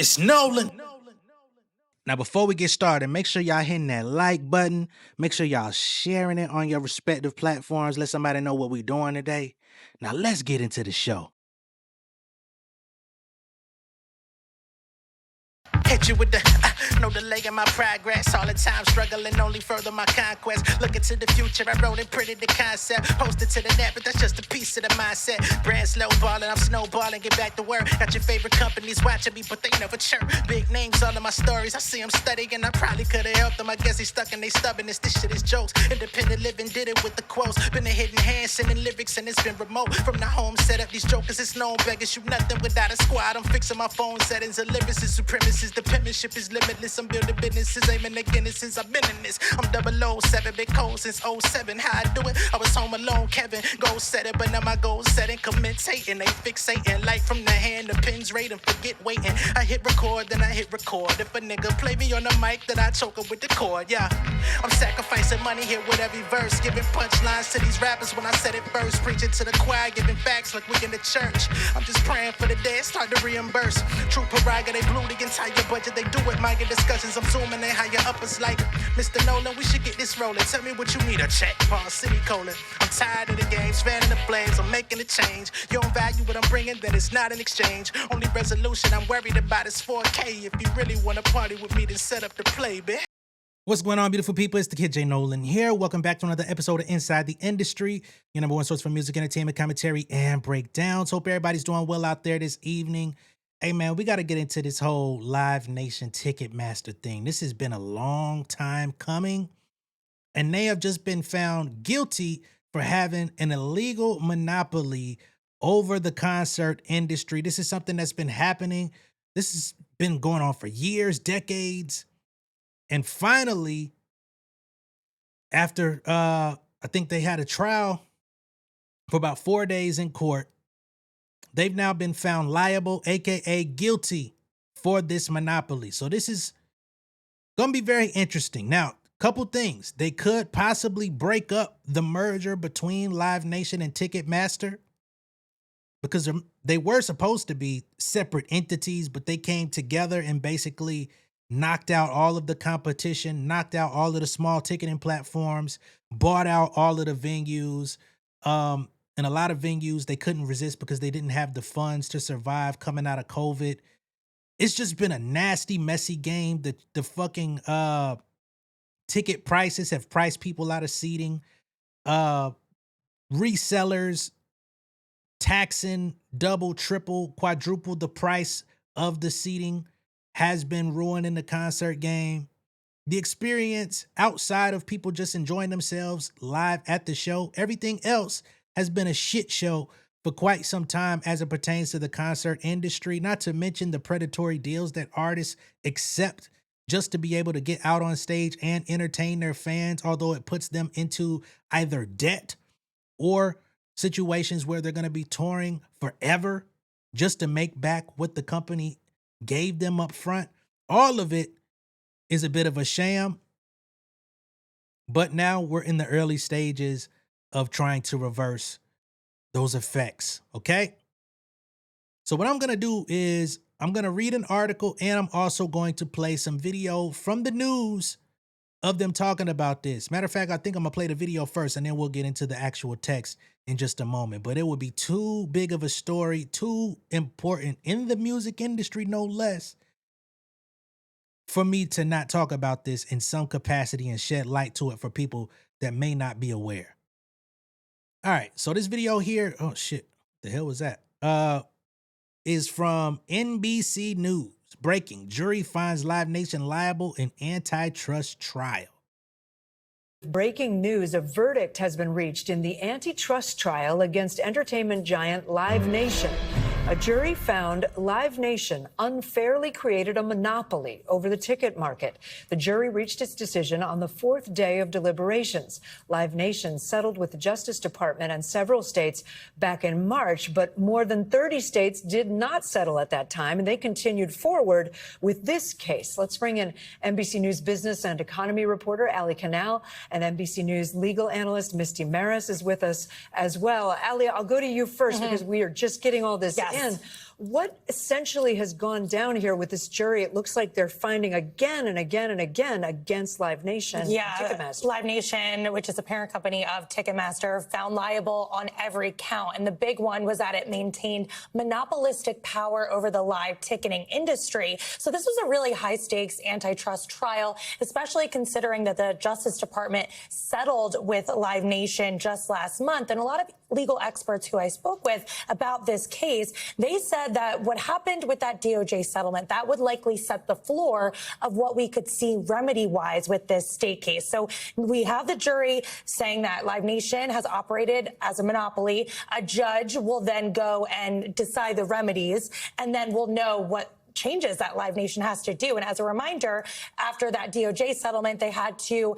It's Nolan. Now, before we get started, make sure y'all hitting that like button. Make sure y'all sharing it on your respective platforms. Let somebody know what we're doing today. Now, let's get into the show. Hit you with the no delay in my progress. All the time struggling, only further my conquest. Looking to the future, I wrote and printed the concept. Posted to the net, but that's just a piece of the mindset. Brand slow balling, I'm snowballing, get back to work. Got your favorite companies watching me, but they never chirp. Big names, all of my stories, I see them studying. I probably could have helped them. I guess they stuck in they stubbornness. This shit is jokes. Independent living did it with the quotes. Been a hidden hand, sending lyrics, and it's been remote. From the home set up, these jokers, it's known beggars. You nothing without a squad. I'm fixing my phone settings. The lyricist, supremacists, the penmanship is limitless. I'm building businesses, aiming again since I've been in this. I'm 007, been cold since 07. How I do it? I was home alone, Kevin, goal setting, but now my goal setting, commentating, they fixating. Light from the hand, the pins rating, forget waiting. I hit record, then I hit record. If a nigga play me on the mic, then I choke him with the cord, yeah. I'm sacrificing money here with every verse, giving punchlines to these rappers when I said it first. Preaching to the choir, giving facts like we in the church. I'm just praying for the day, start to reimburse. True prerogative, they blew the entire budget, they do it. My discussions, I'm zooming in higher uppers like Mr. Nolan, we should get this rolling. Tell me what you need, a check, pause, semicolon. I'm tired of the games, fanning the flames, I'm making a change. You don't value what I'm bringing, then it's not an exchange. Only resolution I'm worried about is 4K. If you really want to party with me, then set up the play, bitch. What's going on, beautiful people? It's the kid J Nolan here. Welcome back to another episode of Inside the Industry, your number one source for music, entertainment, commentary, and breakdowns. Hope everybody's doing well out there this evening. Hey, man, we got to get into this whole Live Nation Ticketmaster thing. This has been a long time coming, and they have just been found guilty for having an illegal monopoly over the concert industry. This is something that's been happening. This has been going on for years, decades. And finally, after I think they had a trial for about 4 days in court, they've now been found liable, aka guilty, for this monopoly. So this is going to be very interesting. Now, couple things. They could possibly break up the merger between Live Nation and Ticketmaster because they were supposed to be separate entities, but they came together and basically knocked out all of the competition, knocked out all of the small ticketing platforms, bought out all of the venues. And a lot of venues, they couldn't resist because they didn't have the funds to survive coming out of COVID. It's just been a nasty, messy game. The fucking ticket prices have priced people out of seating. Resellers taxing double, triple, quadruple the price of the seating has been ruining the concert game. The experience outside of people just enjoying themselves live at the show, everything else has been a shit show for quite some time as it pertains to the concert industry, not to mention the predatory deals that artists accept just to be able to get out on stage and entertain their fans, although it puts them into either debt or situations where they're going to be touring forever just to make back what the company gave them up front. All of it is a bit of a sham, but now we're in the early stages of trying to reverse those effects, okay? So what I'm going to do is I'm going to read an article, and I'm also going to play some video from the news of them talking about this. Matter of fact, I think I'm going to play the video first, and then we'll get into the actual text in just a moment. But it would be too big of a story, too important in the music industry, no less, for me to not talk about this in some capacity and shed light to it for people that may not be aware. All right, so this video here, oh shit, the hell was that? Is from NBC News. Breaking, jury finds Live Nation liable in antitrust trial. Breaking news, a verdict has been reached in the antitrust trial against entertainment giant Live Nation. A jury found Live Nation unfairly created a monopoly over the ticket market. The jury reached its decision on the fourth day of deliberations. Live Nation settled with the Justice Department and several states back in March, but more than 30 states did not settle at that time, and they continued forward with this case. Let's bring in NBC News business and economy reporter Ali Canal, and NBC News legal analyst Misty Maris is with us as well. Ali, I'll go to you first because we are just getting all this in. What essentially has gone down here with this jury? It looks like they're finding again and again and again against Live Nation and Ticketmaster. Live Nation, which is a parent company of Ticketmaster, found liable on every count. And the big one was that it maintained monopolistic power over the live ticketing industry. So this was a really high-stakes antitrust trial, especially considering that the Justice Department settled with Live Nation just last month. And a lot of legal experts who I spoke with about this case, they said that what happened with that DOJ settlement, that would likely set the floor of what we could see remedy-wise with this state case. So we have the jury saying that Live Nation has operated as a monopoly. A judge will then go and decide the remedies, and then we'll know what changes that Live Nation has to do. And as a reminder, after that DOJ settlement, they had to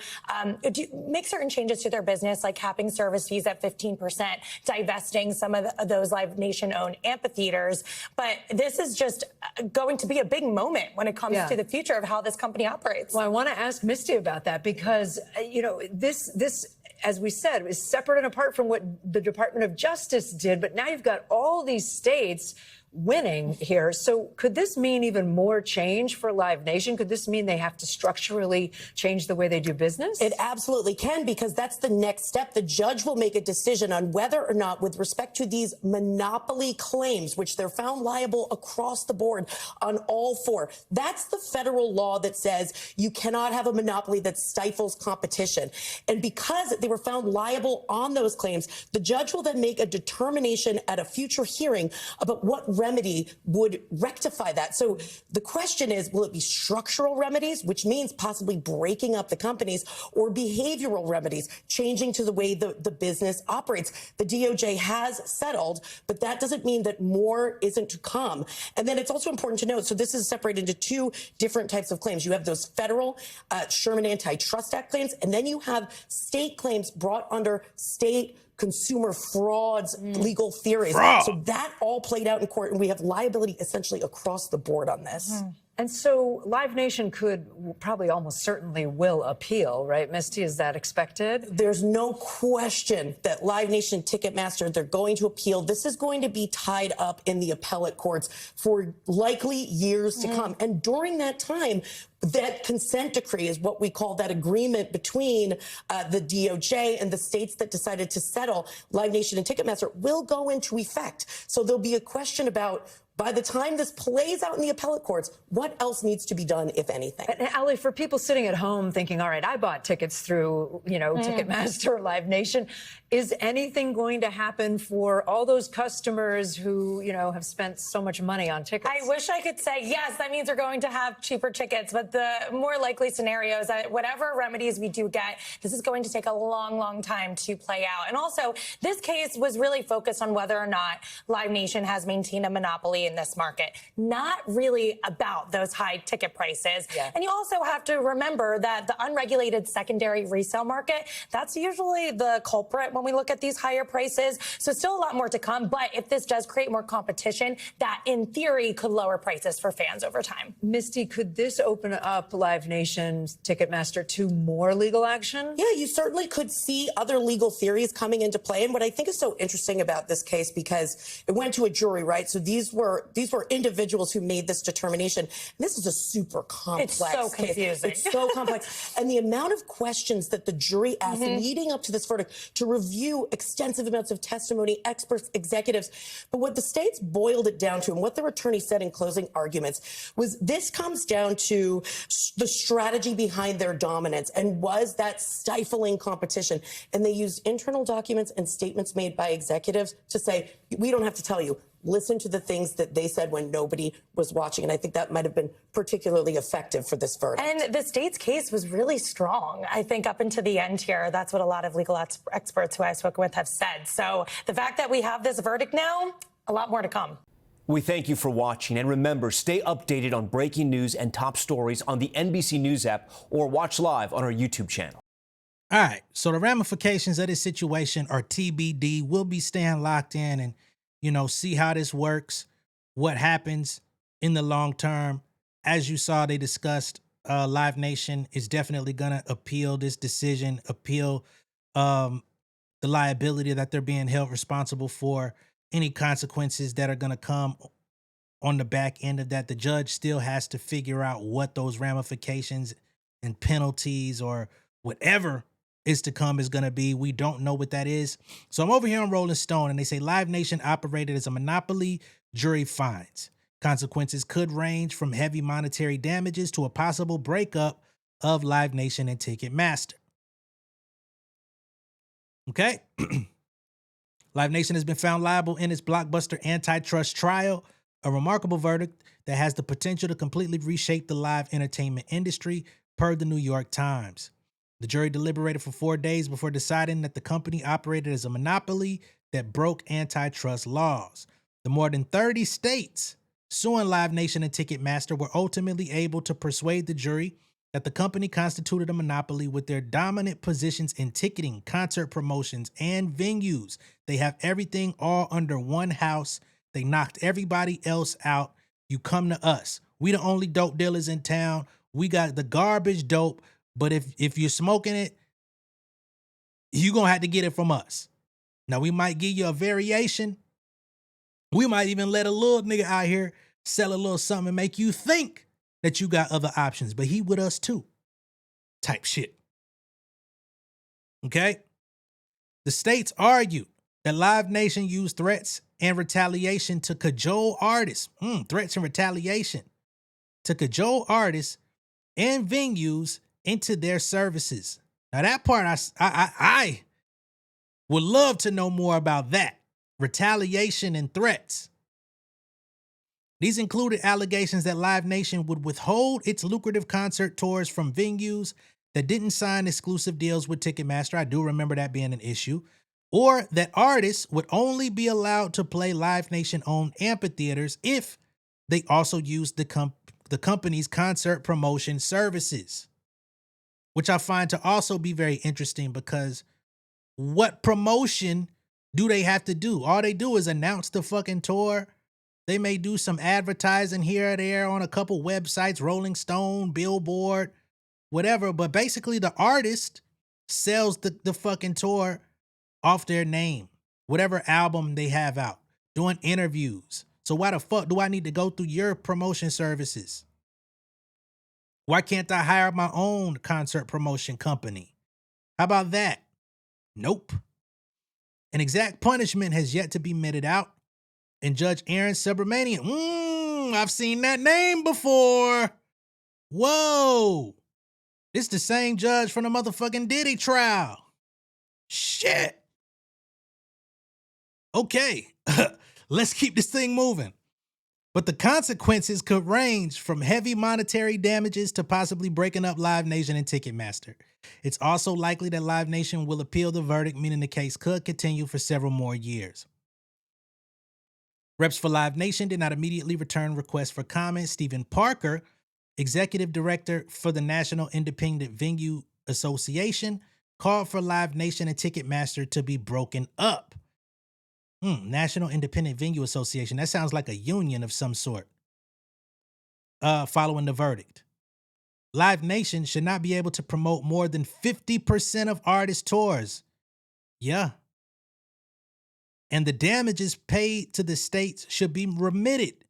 make certain changes to their business, like capping service fees at 15%, divesting some of those Live Nation-owned amphitheaters. But this is just going to be a big moment when it comes to the future of how this company operates. Well, I want to ask Misty about that because, you know, this as we said, is separate and apart from what the Department of Justice did. But now you've got all these states winning here. So could this mean even more change for Live Nation? Could this mean they have to structurally change the way they do business? It absolutely can, because that's the next step. The judge will make a decision on whether or not, with respect to these monopoly claims, which they're found liable across the board on all four. That's the federal law that says you cannot have a monopoly that stifles competition. And because they were found liable on those claims, the judge will then make a determination at a future hearing about what remedy would rectify that. So the question is, will it be structural remedies, which means possibly breaking up the companies, or behavioral remedies, changing to the way the business operates? The DOJ has settled, but that doesn't mean that more isn't to come. And then it's also important to note, so this is separated into two different types of claims. You have those federal Sherman Antitrust Act claims, and then you have state claims brought under state consumer frauds, legal theories. So that all played out in court, and we have liability essentially across the board on this. And so Live Nation could probably almost certainly will appeal, right, Misty? Is that expected? There's no question that Live Nation, Ticketmaster, they're going to appeal. This is going to be tied up in the appellate courts for likely years to come. And during that time, that consent decree is what we call that agreement between the DOJ and the states that decided to settle Live Nation and Ticketmaster will go into effect. So there'll be a question about, by the time this plays out in the appellate courts, what else needs to be done, if anything? And Ali, for people sitting at home thinking, all right, I bought tickets through, you know, Ticketmaster or Live Nation, is anything going to happen for all those customers who, you know, have spent so much money on tickets? I wish I could say, yes, that means they're going to have cheaper tickets. But the more likely scenario is that whatever remedies we do get, this is going to take a long, long time to play out. And also, this case was really focused on whether or not Live Nation has maintained a monopoly in this market, not really about those high ticket prices. And you also have to remember that the unregulated secondary resale market, that's usually the culprit when we look at these higher prices. So still a lot more to come. But if this does create more competition, that in theory could lower prices for fans over time. Misty, could this open up Live Nation's Ticketmaster to more legal action? Yeah, you certainly could see other legal theories coming into play. And what I think is so interesting about this case, because it went to a jury, right? So these were individuals who made this determination. And this is a super complex case. It's so confusing. It's so complex. And the amount of questions that the jury asked leading up to this verdict to review extensive amounts of testimony, experts, executives. But what the states boiled it down to, and what their attorney said in closing arguments, was this comes down to the strategy behind their dominance, and was that stifling competition. And they used internal documents and statements made by executives to say, we don't have to tell you. Listen to the things that they said when nobody was watching. And I think that might have been particularly effective for this verdict. And the state's case was really strong, I think, up into the end here. That's what a lot of legal experts who I've spoken with have said. So the fact that we have this verdict now, a lot more to come. We thank you for watching. And remember, stay updated on breaking news and top stories on the NBC News app, or watch live on our YouTube channel. All right, so the ramifications of this situation are TBD. We'll be staying locked in and, you know, see how this works, what happens in the long term. As you saw, they discussed Live Nation is definitely going to appeal this decision, appeal the liability that they're being held responsible for, any consequences that are going to come on the back end of that. The judge still has to figure out what those ramifications and penalties or whatever is to come is going to be. We don't know what that is. So I'm over here on Rolling Stone, and they say Live Nation operated as a monopoly, jury finds. Consequences could range from heavy monetary damages to a possible breakup of Live Nation and Ticketmaster. Okay. Live Nation has been found liable in its blockbuster antitrust trial, a remarkable verdict that has the potential to completely reshape the live entertainment industry, per the New York Times. The jury deliberated for 4 days before deciding that the company operated as a monopoly that broke antitrust laws. The more than 30 states suing Live Nation and Ticketmaster were ultimately able to persuade the jury that the company constituted a monopoly with their dominant positions in ticketing, concert promotions, and venues. They have everything all under one house. They knocked everybody else out. You come to us. We the only dope dealers in town. We got the garbage dope, but if you're smoking it, you're going to have to get it from us. Now, we might give you a variation. We might even let a little nigga out here sell a little something and make you think that you got other options, but he with us too. Type shit. Okay? The states argued that Live Nation used threats and retaliation to cajole artists. Threats and retaliation to cajole artists and venues into their services. Now that part, I would love to know more about that. Retaliation and threats. These included allegations that Live Nation would withhold its lucrative concert tours from venues that didn't sign exclusive deals with Ticketmaster. I do remember that being an issue. Or that artists would only be allowed to play Live Nation-owned amphitheaters if they also used the company's concert promotion services, which I find to also be very interesting because what promotion do they have to do? All they do is announce the fucking tour. They may do some advertising here or there on a couple websites, Rolling Stone, Billboard, whatever. But basically the artist sells the fucking tour off their name, whatever album they have out, doing interviews. So why the fuck do I need to go through your promotion services? Why can't I hire my own concert promotion company? How about that? Nope. An exact punishment has yet to be meted out. And Judge Aaron Subramanian, I've seen that name before. Whoa. This the same judge from the motherfucking Diddy trial. Shit. Okay, let's keep this thing moving. But the consequences could range from heavy monetary damages to possibly breaking up Live Nation and Ticketmaster. It's also likely that Live Nation will appeal the verdict, meaning the case could continue for several more years. Reps for Live Nation did not immediately return requests for comment. Stephen Parker, executive director for the National Independent Venue Association, called for Live Nation and Ticketmaster to be broken up. National Independent Venue Association. That sounds like a union of some sort. Following the verdict. Live Nation should not be able to promote more than 50% of artist tours. Yeah. And the damages paid to the states should be remitted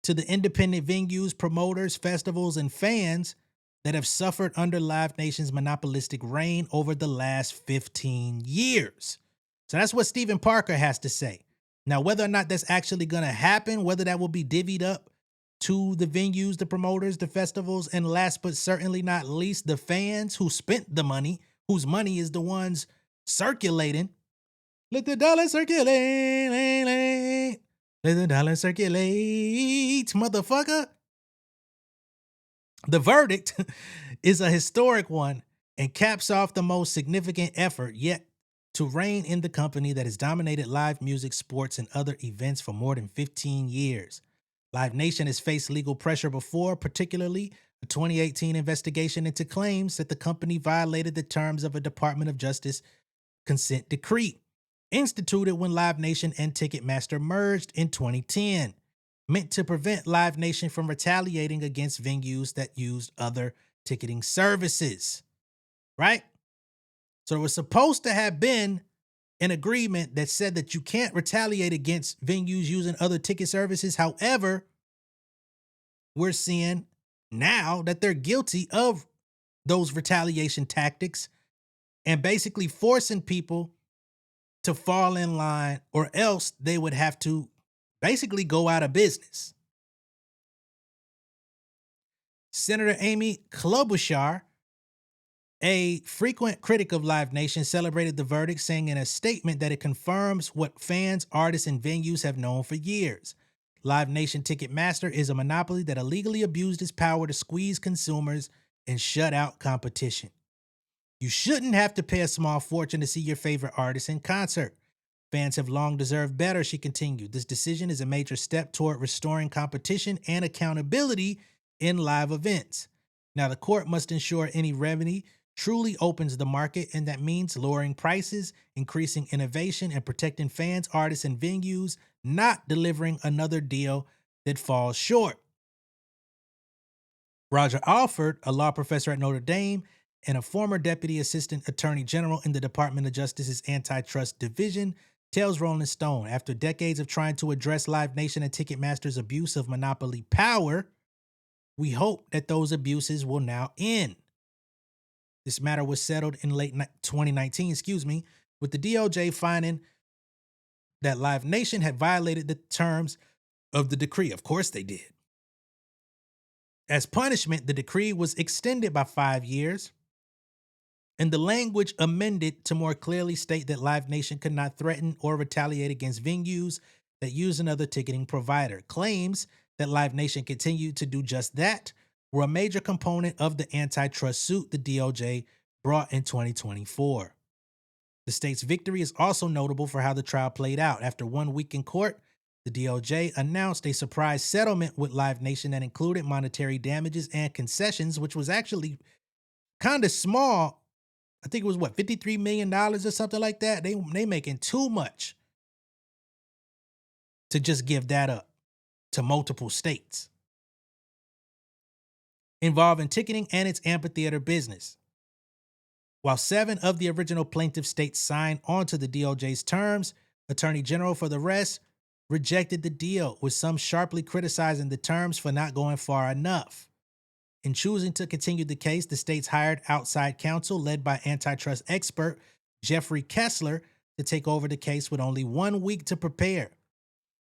to the independent venues, promoters, festivals, and fans that have suffered under Live Nation's monopolistic reign over the last 15 years. So that's what Stephen Parker has to say. Now, whether or not that's actually going to happen, whether that will be divvied up to the venues, the promoters, the festivals, and last but certainly not least, the fans who spent the money, whose money is the ones circulating. Let the dollar circulate. Let the dollar circulate, motherfucker. The verdict is a historic one and caps off the most significant effort yet to reign in the company that has dominated live music, sports, and other events for more than 15 years. Live Nation has faced legal pressure before, particularly a 2018 investigation into claims that the company violated the terms of a Department of Justice consent decree instituted when Live Nation and Ticketmaster merged in 2010, meant to prevent Live Nation from retaliating against venues that used other ticketing services. Right? So it was supposed to have been an agreement that said that you can't retaliate against venues using other ticket services. However, we're seeing now that they're guilty of those retaliation tactics and basically forcing people to fall in line, or else they would have to basically go out of business. Senator Amy Klobuchar, a frequent critic of Live Nation, celebrated the verdict, saying in a statement that it confirms what fans, artists, and venues have known for years. Live Nation Ticketmaster is a monopoly that illegally abused its power to squeeze consumers and shut out competition. You shouldn't have to pay a small fortune to see your favorite artist in concert. Fans have long deserved better, she continued. This decision is a major step toward restoring competition and accountability in live events. Now, the court must ensure any remedy truly opens the market, and that means lowering prices, increasing innovation, and protecting fans, artists, and venues, not delivering another deal that falls short. Roger Alford, a law professor at Notre Dame and a former deputy assistant attorney general in the Department of Justice's Antitrust Division, tells Rolling Stone, after decades of trying to address Live Nation and Ticketmaster's abuse of monopoly power, we hope that those abuses will now end. This matter was settled in late 2019, with the DOJ finding that Live Nation had violated the terms of the decree. Of course they did. As punishment, the decree was extended by 5 years, and the language amended to more clearly state that Live Nation could not threaten or retaliate against venues that use another ticketing provider. Claims that Live Nation continued to do just that were a major component of the antitrust suit the DOJ brought in 2024. The state's victory is also notable for how the trial played out. After 1 week in court, the DOJ announced a surprise settlement with Live Nation that included monetary damages and concessions, which was actually kind of small. I think it was $53 million or something like that. They making too much to just give that up to multiple states involving ticketing and its amphitheater business. While 7 of the original plaintiff states signed onto the DOJ's terms, Attorney General for the rest rejected the deal, with some sharply criticizing the terms for not going far enough. In choosing to continue the case, the states hired outside counsel led by antitrust expert Jeffrey Kessler to take over the case with only 1 week to prepare.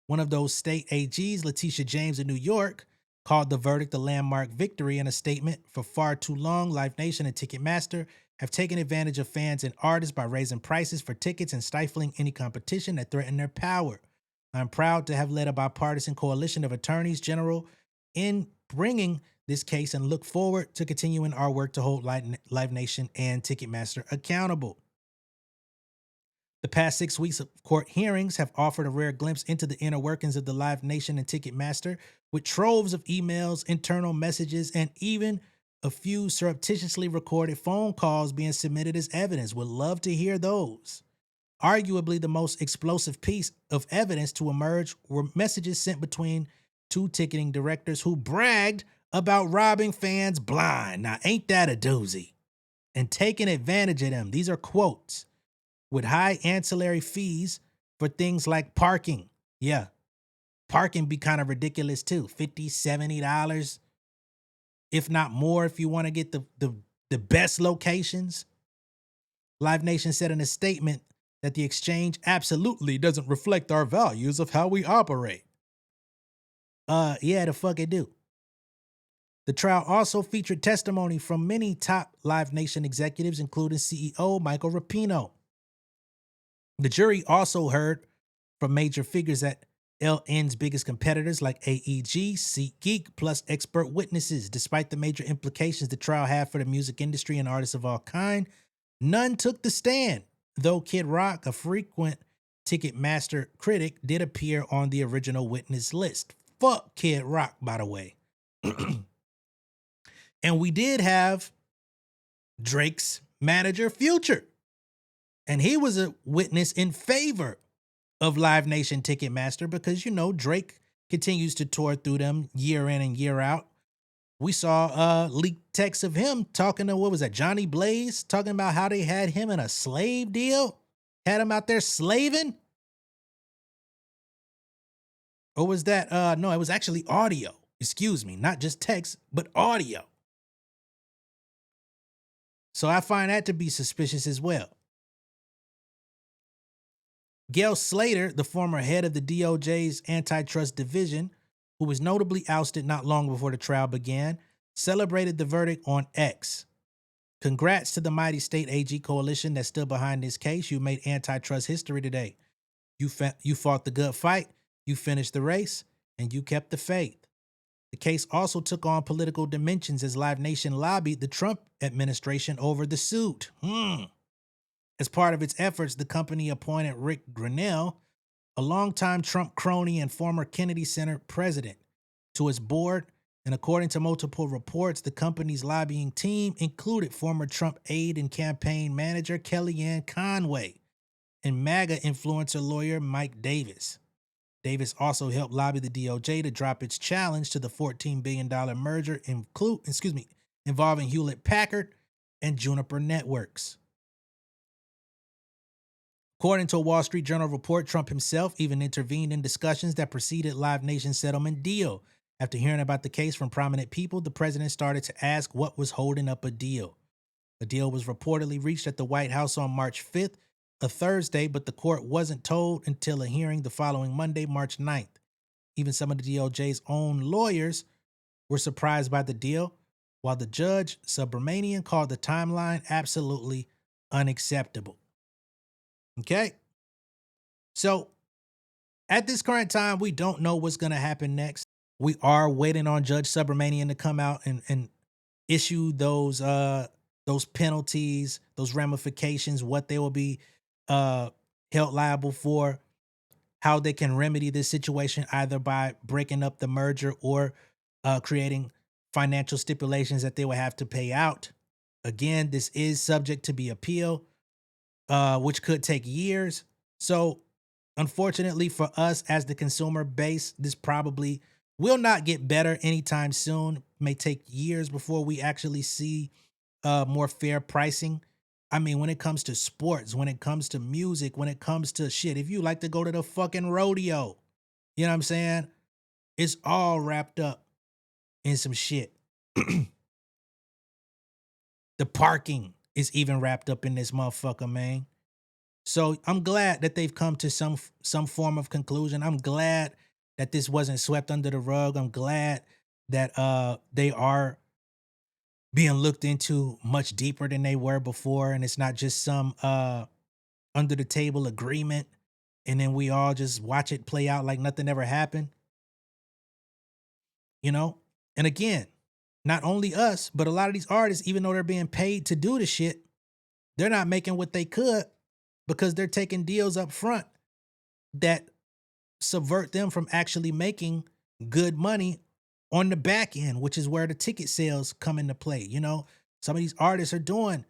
One of those state AGs, Letitia James in New York, called the verdict a landmark victory in a statement. For far too long, Live Nation and Ticketmaster have taken advantage of fans and artists by raising prices for tickets and stifling any competition that threaten their power. I'm proud to have led a bipartisan coalition of attorneys general in bringing this case and look forward to continuing our work to hold Live Nation and Ticketmaster accountable. The past 6 weeks of court hearings have offered a rare glimpse into the inner workings of the Live Nation and Ticketmaster, with troves of emails, internal messages, and even a few surreptitiously recorded phone calls being submitted as evidence. Would love to hear those. Arguably the most explosive piece of evidence to emerge were messages sent between 2 ticketing directors who bragged about robbing fans blind. Now, ain't that a doozy? And taking advantage of them. These are quotes. With high ancillary fees for things like parking. Yeah, parking be kind of ridiculous too. $50, $70, if not more, if you want to get the best locations. Live Nation said in a statement that the exchange absolutely doesn't reflect our values of how we operate. Yeah, the fuck it do. The trial also featured testimony from many top Live Nation executives, including CEO Michael Rapino. The jury also heard from major figures at LN's biggest competitors like AEG, SeatGeek, plus expert witnesses. Despite the major implications the trial had for the music industry and artists of all kind, none took the stand, though Kid Rock, a frequent Ticketmaster critic, did appear on the original witness list. Fuck Kid Rock, by the way. And we did have Drake's manager, Future. And he was a witness in favor of Live Nation Ticketmaster because, you know, Drake continues to tour through them year in and year out. We saw leaked texts of him talking to, what was that, Johnny Blaze, talking about how they had him in a slave deal. Had him out there slaving? Or was that, no, it was actually audio. Excuse me, not just text, but audio. So I find that to be suspicious as well. Gail Slater, the former head of the DOJ's antitrust division, who was notably ousted not long before the trial began, celebrated the verdict on X. Congrats to the mighty state AG coalition that stood behind this case. You made antitrust history today. You fought the good fight, you finished the race, and you kept the faith. The case also took on political dimensions as Live Nation lobbied the Trump administration over the suit. As part of its efforts, the company appointed Rick Grenell, a longtime Trump crony and former Kennedy Center president, to its board. And according to multiple reports, the company's lobbying team included former Trump aide and campaign manager Kellyanne Conway and MAGA influencer lawyer Mike Davis. Davis also helped lobby the DOJ to drop its challenge to the $14 billion merger involving Hewlett-Packard and Juniper Networks. According to a Wall Street Journal report, Trump himself even intervened in discussions that preceded Live Nation's settlement deal. After hearing about the case from prominent people, the president started to ask what was holding up a deal. A deal was reportedly reached at the White House on March 5th, a Thursday, but the court wasn't told until a hearing the following Monday, March 9th. Even some of the DOJ's own lawyers were surprised by the deal, while the judge, Subramanian, called the timeline absolutely unacceptable. Okay? So, at this current time, we don't know what's going to happen next. We are waiting on Judge Subramanian to come out and issue those penalties, those ramifications, what they will be held liable for, how they can remedy this situation, either by breaking up the merger or creating financial stipulations that they will have to pay out. Again, this is subject to be appealed, which could take years. So, unfortunately for us as the consumer base, this probably will not get better anytime soon. It may take years before we actually see more fair pricing. I mean, when it comes to sports, when it comes to music, when it comes to shit, if you like to go to the fucking rodeo, you know what I'm saying? It's all wrapped up in some shit. The parking is even wrapped up in this motherfucker, man. So I'm glad that they've come to some form of conclusion. I'm glad that this wasn't swept under the rug. I'm glad that they are being looked into much deeper than they were before, and it's not just some under the table agreement and then we all just watch it play out like nothing ever happened. You know? And again, not only us, but a lot of these artists, even though they're being paid to do the shit, they're not making what they could because they're taking deals up front that subvert them from actually making good money on the back end, which is where the ticket sales come into play. You know, some of these artists are doing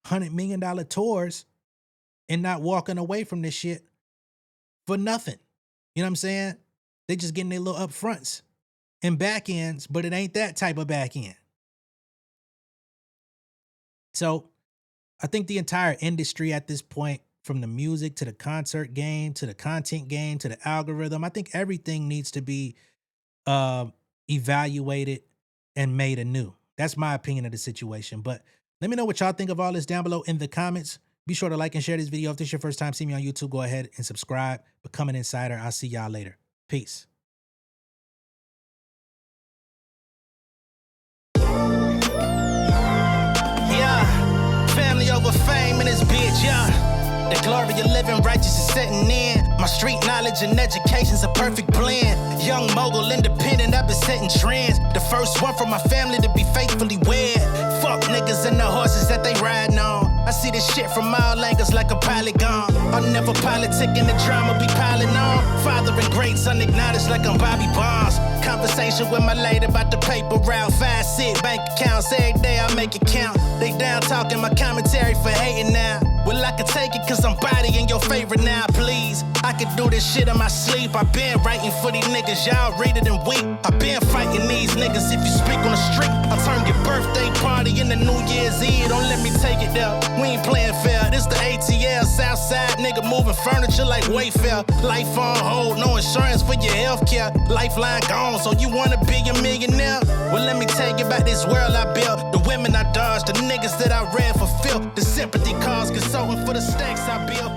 $100 million tours and not walking away from this shit for nothing. You know what I'm saying? They just getting their little upfronts and back ends, but it ain't that type of back end. So I think the entire industry at this point, from the music to the concert game, to the content game, to the algorithm, I think everything needs to be evaluated and made anew. That's my opinion of the situation. But let me know what y'all think of all this down below in the comments. Be sure to like and share this video. If this is your first time seeing me on YouTube, go ahead and subscribe. Become an insider. I'll see y'all later. Peace. Yeah, family over fame in this bitch, yeah. The glory of living righteous is setting in. My street knowledge and education's a perfect blend. Young mogul, independent, I've been setting trends. The first one from my family to be faithfully wed. Fuck niggas and the horses that they riding on. I see this shit from all angles like a polygon. I'm never politicking, the drama be piling on. Father and great son acknowledged like I'm Bobby Bonds. Conversation with my lady about the paper route. 5 6 bank accounts, every day I make it count. They down talking my commentary for hating now. Well, I can take it cause I'm bodying your favorite now, please. I could do this shit in my sleep. I been writing for these niggas, y'all read it and weep. I been fighting these niggas if you speak on the street. I'll turn your birthday party into New Year's Eve. Don't let me take it there. We ain't playing fair, this the ATL. south side nigga moving furniture like Wayfair. Life on hold, no insurance for your health care. Lifeline gone, so you wanna be a millionaire? Well, let me tell you about this world I built. The women I dodged, the niggas that I ran for filth. The sympathy calls, consulting for the stacks I built.